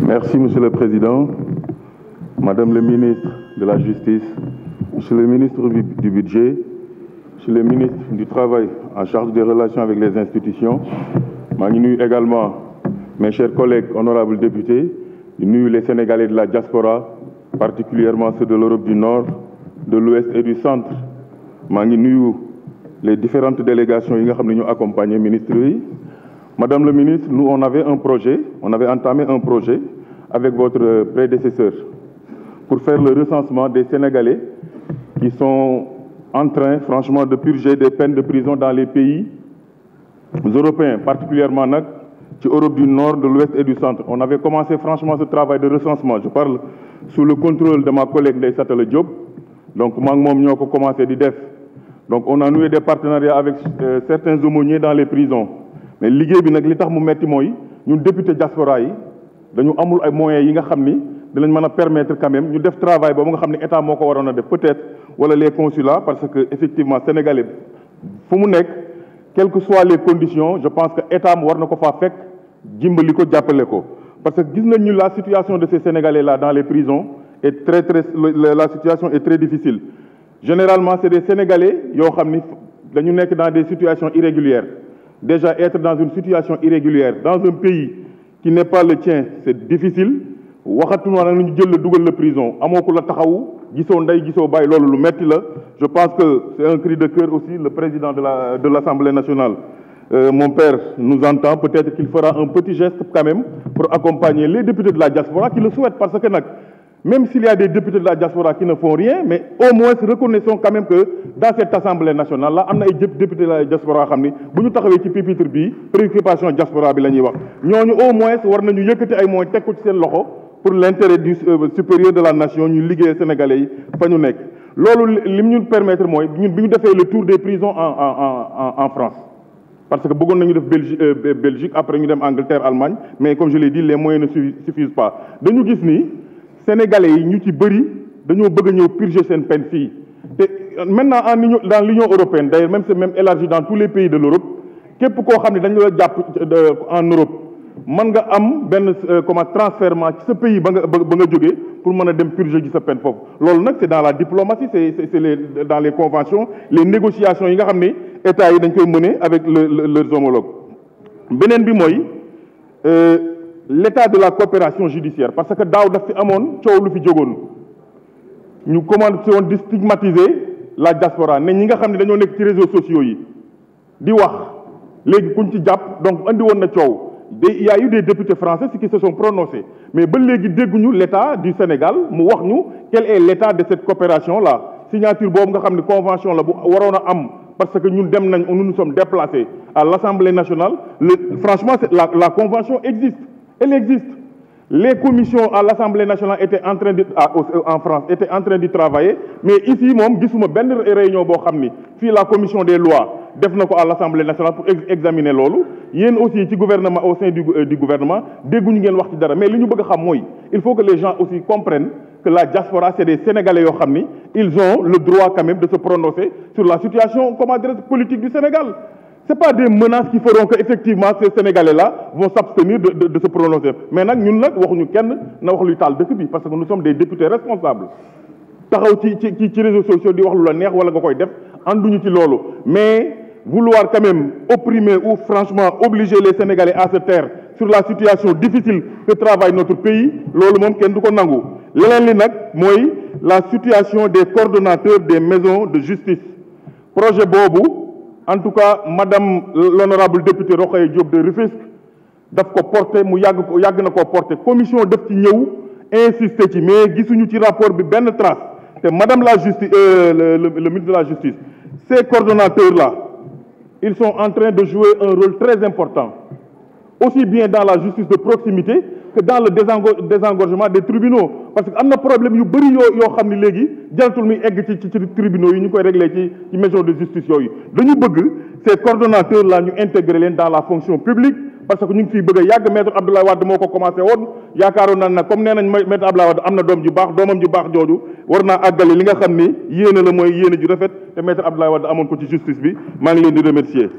Merci, Monsieur le Président, Madame le ministre de la Justice, Monsieur le ministre du Budget, Monsieur le ministre du Travail en charge des relations avec les institutions. maa ngi nuyu également mes chers collègues honorables députés, di nuyu les Sénégalais de la diaspora, particulièrement ceux de l'Europe du Nord, de l'Ouest et du Centre. maa ngi nuyu les différentes délégations yi nga xam ne ñu accompagner ministres yi. Madame le ministre, nous on avait entamé un projet avec votre prédécesseur pour faire le recensement des Sénégalais qui sont en train, franchement, de purger des peines de prison dans les pays européens, particulièrement nag ci Europe du Nord, de l'Ouest et du Centre. On avait commencé franchement ce travail de recensement. Je parle sous le contrôle de ma collègue Ndeye Satala Diop. Donc maa ngi moom ñoo ko commencé di def. Donc on a noué des partenariats avec certains aumôniers dans les prisons. Mais liggéey bi nag li tax mu metti mooy ñun député diaspora yi dañu amul ay moyens yi nga xam ni dinañ mën a permettre quand même ñu def travail boobu nga xam ne état moo ko waroon a def peut-être wala les consulats parce que effectivement sénégalais fu mu nekk quelles que soient les conditions je pense que état war na ko faa fekk jimbali ko jàppale ko parce que gis nañ ñu la situation de ces sénégalais là dans les prisons est la situation est très difficile. Généralement c'est des sénégalais yoo xam ni dañu nekk dans des situations irrégulières. Déjà être dans une situation irrégulière dans un pays qui n'est pas le tien c'est difficile waxatuma nag ñu jël la dugal la prison amoo ko la taxawu gisoo ndey gisoo bàyyi loolu lu metti la. Je pense que c'est un cri de cœur aussi le président de l'Assemblée nationale mon père nous entend, peut-être qu'il fera un petit geste quand même pour accompagner les députés de la diaspora qui le souhaitent parce que nag même s'il y a des députés de la diaspora qui ne font rien, mais au moins reconnaissons quand même que dans cette Assemblée nationale là am na ay députés de la diaspora xam ni bu ñu taxawee ci pupitre bi préoccupation diaspora bi la ñuy wax ñooñu au moins war nañu yëkkati ay moyens teg ko ci seen loxo pour l'intérêt du supérieur de la nation ñu liggéey sénégalais yi fa ñu nekk. loolu lim ñu permettre mooy ñun bi ñu defee le tour des prisons en France parce que bëggoon nañu def Belgique après ñu dem Angleterre Allemagne mais comme je l'ai dit les moyens ne suffisent pas dañu gis ni. Sénégalais yi ñu ci bëri dañoo bëgg a ñëw purger seen peine fii te maintenant dans l'Union européenne d'ailleurs même c'est même élargi dans tous les pays de l'Europe képp koo xam ne dañu la jàpp en Europe mën nga am benn transfèrement ci sa pays ba nga jógee pour mën a dem purger ji sa peine foofu loolu nag c'est dans la diplomatie c'est dans les conventions les négociations yi nga xam ne états yi dañ koy mener avec leurs homologues beneen bi mooy l'état de la coopération judiciaire parce que daaw daf fi amoon coow lu fi jógoon ñu commencé woon di stigmatiser la diaspora ne ñi nga xam ne dañoo nekk ci réseaux sociaux yi di wax léegi kuñ ci jàpp donc andi woon na coow il y a eu des députés français qui se sont prononcés mais ba léegi dégguñu l'état du Sénégal mu wax ñu quel est l'état de cette coopération là signature boobu nga xam ne convention la bu waroon a am parce que ñun dem nañ nous nous sommes déplacés à l'Assemblée nationale franchement la convention existe. Elle existe. Les commissions à l'Assemblée nationale étaient en France étaient en train d'y travailler mais ici moom gisuma benn réunion boo xam ni fii la commission des lois def na ko à l'Assemblée nationale pour examiner loolu yéen aussi ci gouvernement au sein du gouvernement dégguñu ngeen wax ci dara mais li ñu bëgg a xam mooy il faut que les gens aussi comprennent que la diaspora c'est des Sénégalais yoo xam ni ils ont le droit quand même de se prononcer sur la situation politique du Sénégal. C'est pas des menaces qui feront que effectivement ces Sénégalais-là vont s'abstenir de se prononcer mais nag ñun nag waxuñu kenn na wax luy taal dëkk bi parce que nous sommes des députés responsables taxaw ci réseaux sociaux di wax lu la neex wala nga koy def ànduñu ci loolu mais vouloir quand même opprimer ou franchement obliger les Sénégalais à se taire sur la situation difficile que travaille notre pays loolu moom kenn du ko nangu leneen li nag mooy la situation des coordonnateurs des maisons de justice projet boobu. En tout cas madame l'honorable députée Rokhaya Diop de Rufisque daf ko porté mu yàgg na ko porté commission daf ci ñëw insister ci mais gisuñu ci rapport bi benn trace te madame la justice le ministre de la justice ces coordonnateurs là ils sont en train de jouer un rôle très important aussi bien dans la justice de proximité que dans le désengorgement des tribunaux parce que am na problème yu bëri yoo xam ni léegi jaratul muy egg ci tribunaux yi ñu koy régler ci maison de justice yooyu dañu bëgg ces coordonnateurs là ñu intégrer leen dans la fonction publique parce que ñu ngi fiy bëgg a yàgg maître Abdoulaye Wade moo ko commencé woon yaakaaroon naa nag comme nee nañ maître Abdoulaye Wade am na doom ju baax doomam ju baax jooju war naa àggale li nga xam ni yéene la mooy yéene ju rafet te maître Abdoulaye Wade amoon ko ci justice bi maa ngi leen di remercier